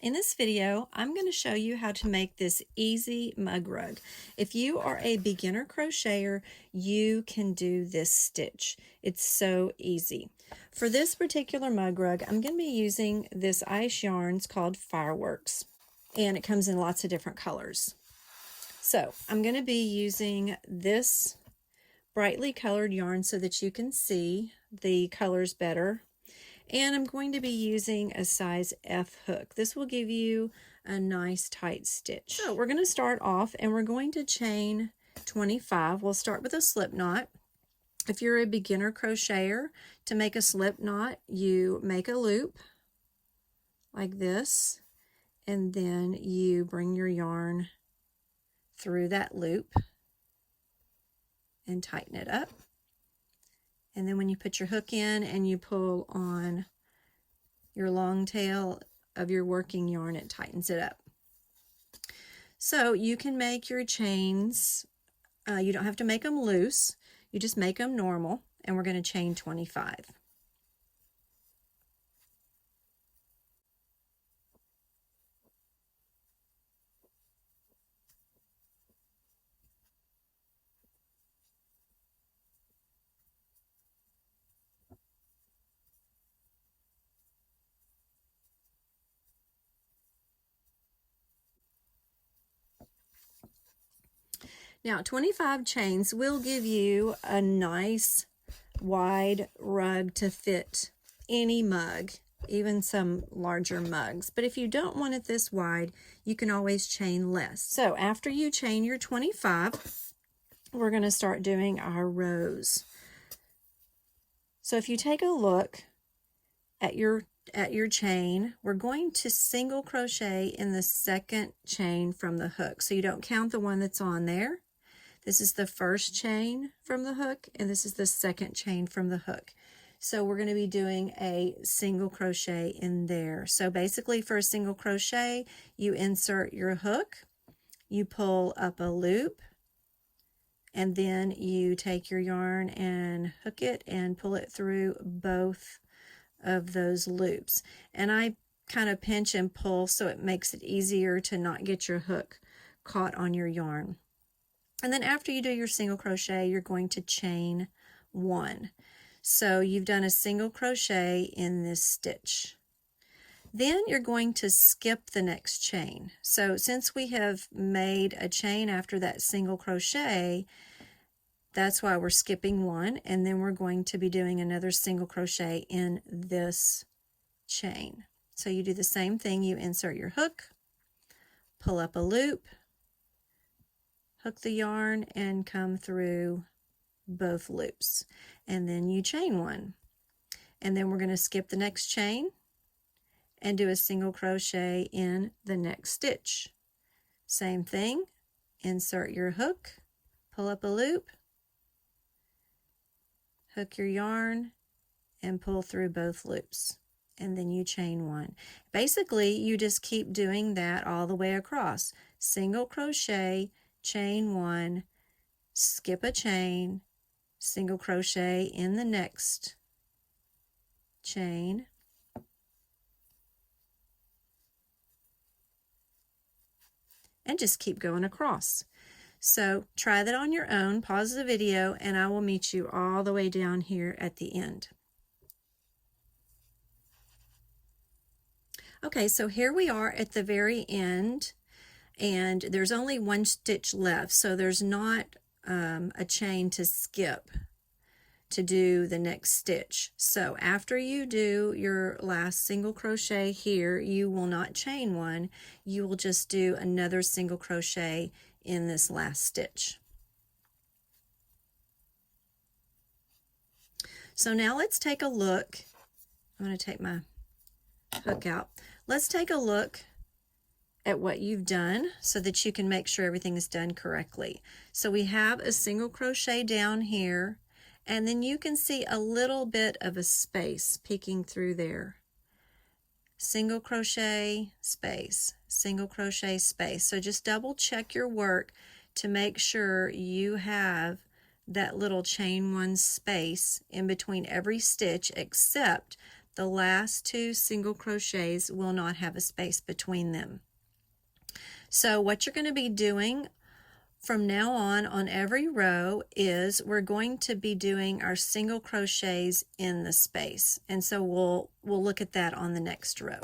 In this video, I'm going to show you how to make this easy mug rug. If you are a beginner crocheter, you can do this stitch. It's so easy. For this particular mug rug, I'm going to be using this ice yarns called Fireworks, and it comes in lots of different colors. So I'm going to be using this brightly colored yarn so that you can see the colors better. And I'm going to be using a size F hook. This will give you a nice tight stitch. So we're going to start off and we're going to chain 25. We'll start with a slip knot. If you're a beginner crocheter, to make a slip knot, you make a loop like this, and then you bring your yarn through that loop and tighten it up. And then when you put your hook in and you pull on your long tail of your working yarn, it tightens it up. So you can make your chains, you don't have to make them loose, you just make them normal, and we're going to chain 25. Now 25 chains will give you a nice wide rug to fit any mug, even some larger mugs. But if you don't want it this wide, you can always chain less. So after you chain your 25, we're going to start doing our rows. So if you take a look at your chain, we're going to single crochet in the second chain from the hook. So you don't count the one that's on there. This is the first chain from the hook, and this is the second chain from the hook. So we're going to be doing a single crochet in there. So basically for a single crochet, you insert your hook, you pull up a loop, and then you take your yarn and hook it and pull it through both of those loops. And I kind of pinch and pull so it makes it easier to not get your hook caught on your yarn. And then after you do your single crochet, you're going to chain 1. So you've done a single crochet in this stitch. Then you're going to skip the next chain. So since we have made a chain after that single crochet, that's why we're skipping 1, and then we're going to be doing another single crochet in this chain. So you do the same thing. You insert your hook, pull up a loop, hook the yarn, and come through both loops, and then you chain 1. And then we're going to skip the next chain and do a single crochet in the next stitch. Same thing, insert your hook, pull up a loop, hook your yarn, and pull through both loops, and then you chain 1. Basically, you just keep doing that all the way across. Single crochet, chain 1, skip a chain, single crochet in the next chain, and just keep going across. So try that on your own, pause the video, and I will meet you all the way down here at the end. Okay, so here we are at the very end, and there's only one stitch left, so there's not a chain to skip to do the next stitch. So after you do your last single crochet here, you will not chain 1, you will just do another single crochet in this last stitch. So now let's take a look. I'm going to take my hook out. Let's take a look at what you've done so that you can make sure everything is done correctly. So we have a single crochet down here, and then you can see a little bit of a space peeking through there. Single crochet, space, single crochet, space. So just double check your work to make sure you have that little chain 1 space in between every stitch except the last 2 single crochets will not have a space between them. So what you're going to be doing from now on every row is we're going to be doing our single crochets in the space, and so we'll look at that on the next row.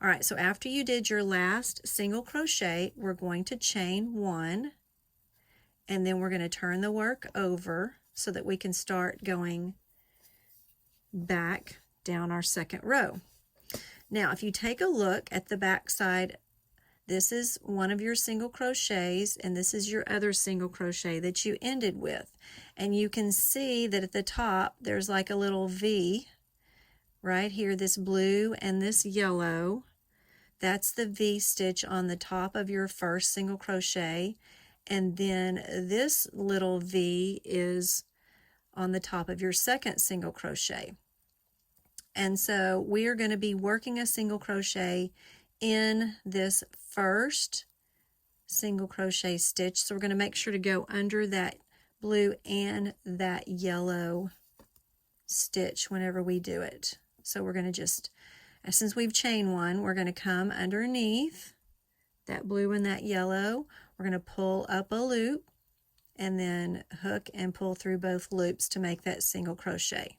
All right, so after you did your last single crochet, we're going to chain 1, and then we're going to turn the work over so that we can start going back down our second row. Now if you take a look at the back side, this is one of your single crochets, and this is your other single crochet that you ended with. And you can see that at the top there's like a little V right here, this blue and this yellow. That's the V stitch on the top of your first single crochet, and then this little V is on the top of your second single crochet. And so we are going to be working a single crochet in this first single crochet stitch, so we're going to make sure to go under that blue and that yellow stitch whenever we do it. So we're going to just, since we've chained 1, we're going to come underneath that blue and that yellow. We're going to pull up a loop and then hook and pull through both loops to make that single crochet.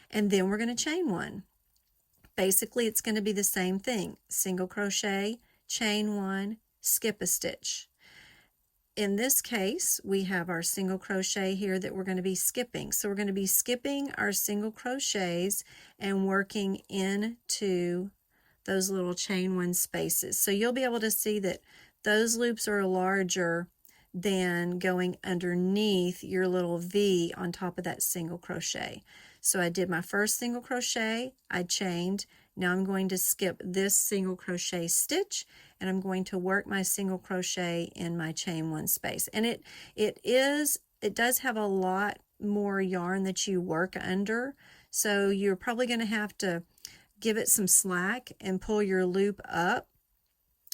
And then we're going to chain 1. Basically, it's going to be the same thing. Single crochet, chain 1, skip a stitch. In this case, we have our single crochet here that we're going to be skipping. So we're going to be skipping our single crochets and working into those little chain 1 spaces. So you'll be able to see that those loops are larger than going underneath your little V on top of that single crochet. So I did my first single crochet, I chained, now I'm going to skip this single crochet stitch, and I'm going to work my single crochet in my chain 1 space. And it does have a lot more yarn that you work under, so you're probably going to have to give it some slack and pull your loop up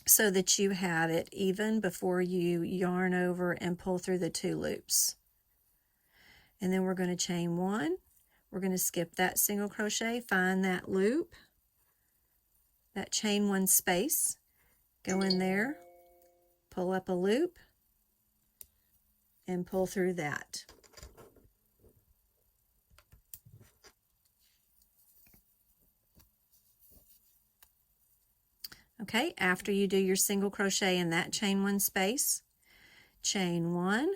so that you have it even before you yarn over and pull through the 2 loops. And then we're going to chain 1. We're going to skip that single crochet, find that loop, that chain 1 space, go in there, pull up a loop, and pull through that. Okay, after you do your single crochet in that chain 1 space, chain 1,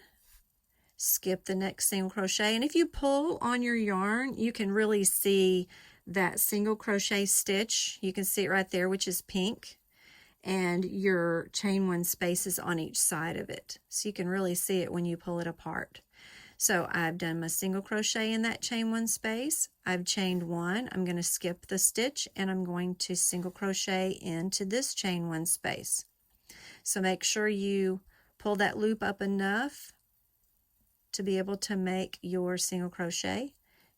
skip the next single crochet, and if you pull on your yarn, you can really see that single crochet stitch. You can see it right there, which is pink, and your chain 1 spaces on each side of it. So you can really see it when you pull it apart. So I've done my single crochet in that chain 1 space. I've chained 1. I'm going to skip the stitch, and I'm going to single crochet into this chain 1 space. So make sure you pull that loop up enough to be able to make your single crochet.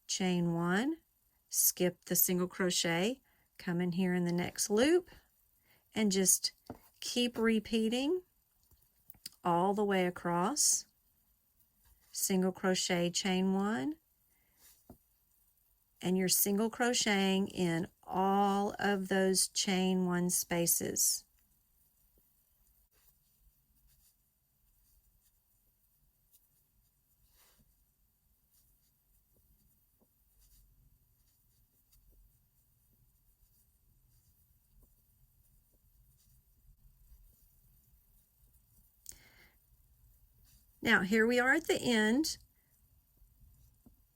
Chain 1, skip the single crochet, come in here in the next loop, and just keep repeating all the way across. Single crochet, chain 1, and you're single crocheting in all of those chain 1 spaces. Now here we are at the end.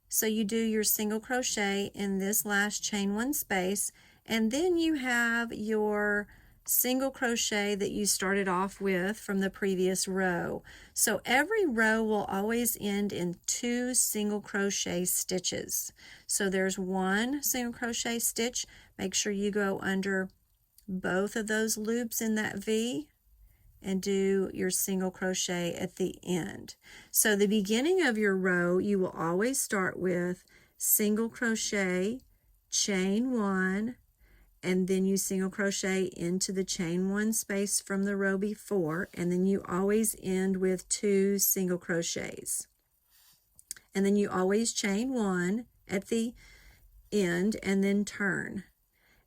So you do your single crochet in this last chain 1 space, and then you have your single crochet that you started off with from the previous row. So every row will always end in 2 single crochet stitches. So there's 1 single crochet stitch. Make sure you go under both of those loops in that V and do your single crochet at the end. So the beginning of your row, you will always start with single crochet, chain 1, and then you single crochet into the chain 1 space from the row before, and then you always end with 2 single crochets. And then you always chain 1 at the end and then turn.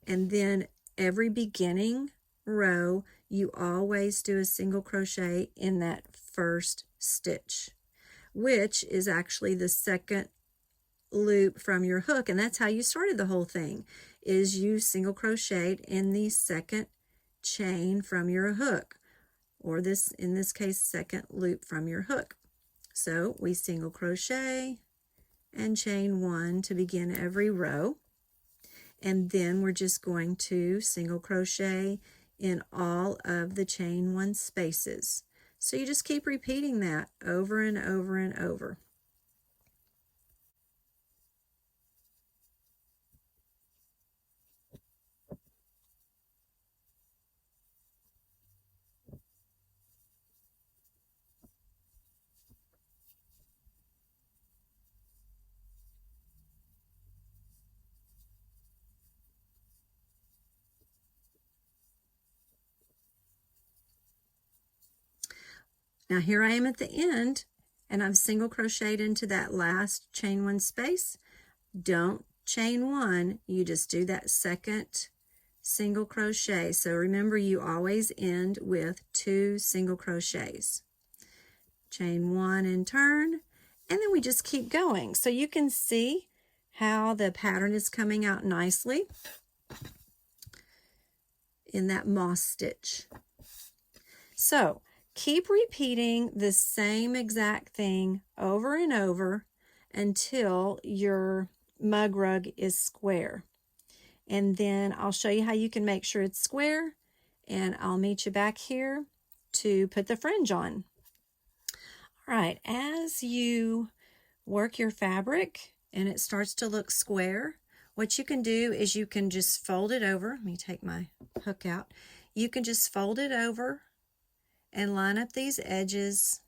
And then every beginning row, you always do a single crochet in that first stitch, which is actually the second loop from your hook. And that's how you started the whole thing, is you single crocheted in the second chain from your hook, or this, in this case, second loop from your hook. So we single crochet and chain 1 to begin every row, and then we're just going to single crochet in all of the chain 1 spaces. So you just keep repeating that over and over and over. Now here I am at the end, and I've single crocheted into that last chain 1 space. Don't chain 1, you just do that second single crochet. So remember, you always end with 2 single crochets. Chain 1 and turn, and then we just keep going. So you can see how the pattern is coming out nicely in that moss stitch. So keep repeating the same exact thing over and over until your mug rug is square. And then I'll show you how you can make sure it's square, and I'll meet you back here to put the fringe on. All right, as you work your fabric and it starts to look square, what you can do is you can just fold it over. Let me take my hook out. You can just fold it over and line up these edges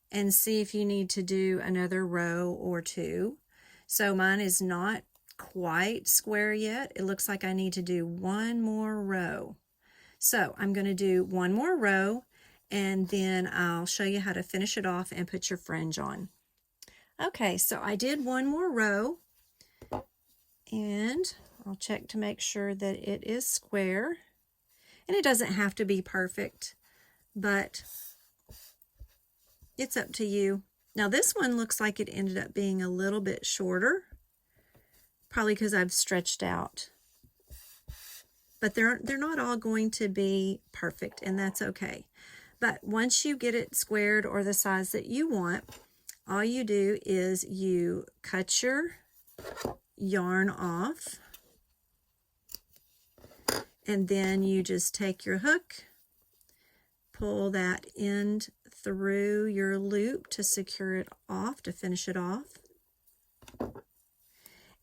and see if you need to do another row or 2. So mine is not quite square yet. It looks like I need to do 1 more row. So I'm going to do 1 more row, and then I'll show you how to finish it off and put your fringe on. Okay, so I did 1 more row, and I'll check to make sure that it is square. And it doesn't have to be perfect, but it's up to you. Now this one looks like it ended up being a little bit shorter, probably because I've stretched out. But they're not all going to be perfect, and that's okay. But once you get it squared or the size that you want, all you do is you cut your yarn off, and then you just take your hook, pull that end through your loop to secure it off, to finish it off.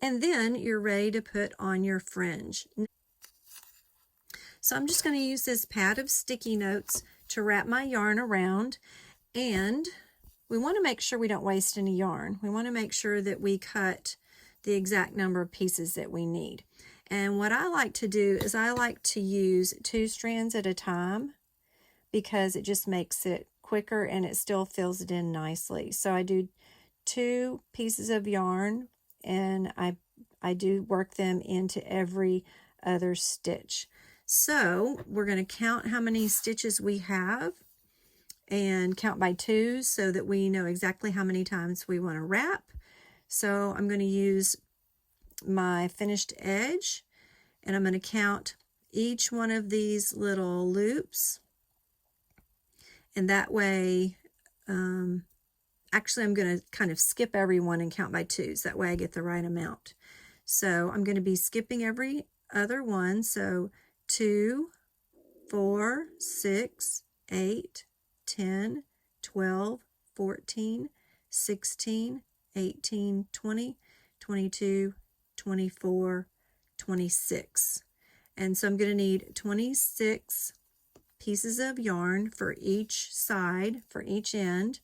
And then you're ready to put on your fringe. So I'm just going to use this pad of sticky notes to wrap my yarn around, and we want to make sure we don't waste any yarn. We want to make sure that we cut the exact number of pieces that we need. And what I like to do is I like to use 2 strands at a time, because it just makes it quicker and it still fills it in nicely. So I do 2 pieces of yarn, and I do work them into every other stitch. So we're going to count how many stitches we have and count by 2s so that we know exactly how many times we want to wrap. So I'm going to use my finished edge, and I'm going to count each one of these little loops, and that way, actually I'm going to kind of skip every one and count by 2s. That way I get the right amount. So I'm going to be skipping every other one. So 2, 4, 6, 8, 10, 12, 14, 16, 18, 20, 22, 24, 26. And so I'm going to need 26 pieces of yarn for each side, for each end.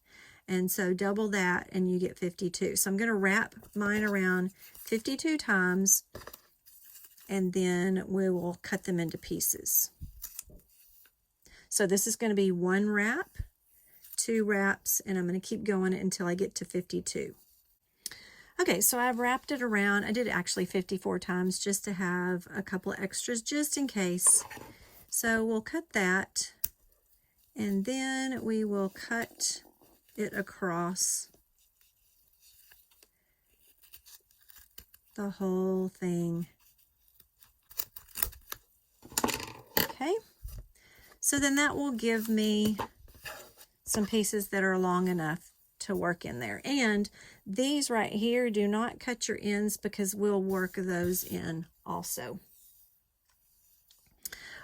And so double that and you get 52. So I'm going to wrap mine around 52 times, and then we will cut them into pieces. So this is going to be 1 wrap, 2 wraps, and I'm going to keep going until I get to 52. Okay, so I've wrapped it around. I did actually 54 times just to have a couple of extras just in case. So we'll cut that, and then we will cut it across the whole thing. Okay, so then that will give me some pieces that are long enough to work in there. And these right here, do not cut your ends because we'll work those in also.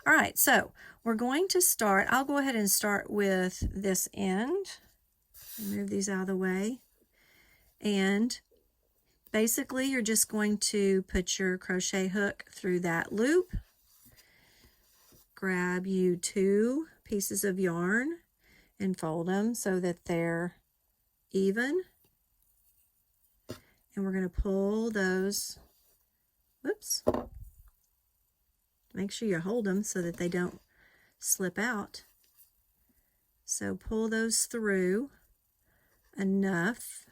All right, so we're going to start. I'll go ahead and start with this end. Move these out of the way. And basically, you're just going to put your crochet hook through that loop. Grab you 2 pieces of yarn and fold them so that they're even. And we're going to pull those, whoops, make sure you hold them so that they don't slip out. So pull those through enough,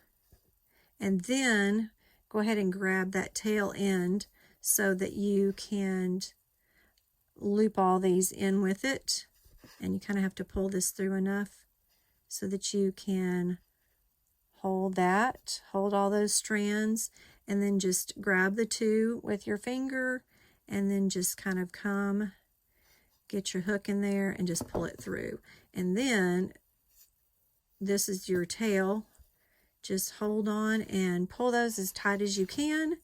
and then go ahead and grab that tail end so that you can loop all these in with it. And you kind of have to pull this through enough so that you can hold that, hold all those strands, and then just grab the 2 with your finger, and then just kind of come, get your hook in there and just pull it through. And then this is your tail. Just hold on and pull those as tight as you can,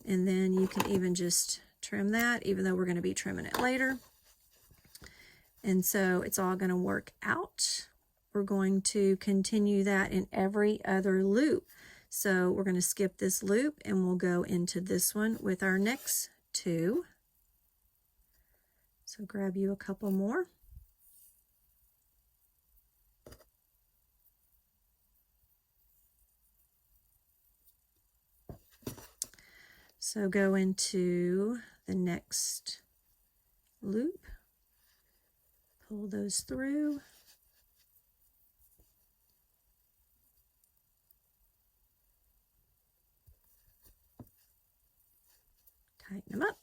and then you can even just trim that, even though we're going to be trimming it later. And so it's all going to work out. We're going to continue that in every other loop. So we're going to skip this loop and we'll go into this one with our next 2. So grab you a couple more. So go into the next loop, pull those through. Tighten them up.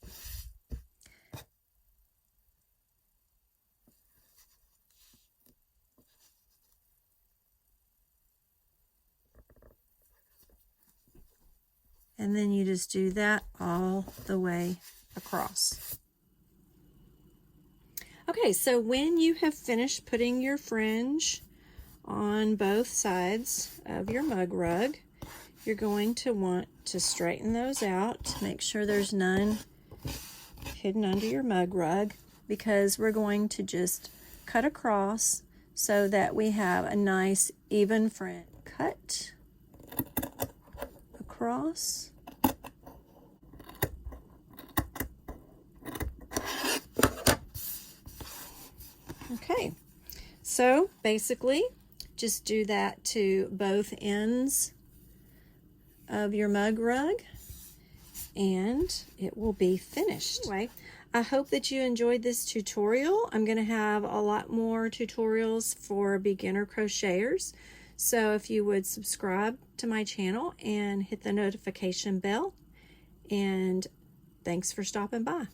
And then you just do that all the way across. Okay, so when you have finished putting your fringe on both sides of your mug rug, you're going to want to straighten those out. Make sure there's none hidden under your mug rug, because we're going to just cut across so that we have a nice even fringe. Cut across. Okay, so basically just do that to both ends of your mug rug and it will be finished. Anyway, I hope that you enjoyed this tutorial. I'm going to have a lot more tutorials for beginner crocheters. So if you would subscribe to my channel and hit the notification bell, and thanks for stopping by.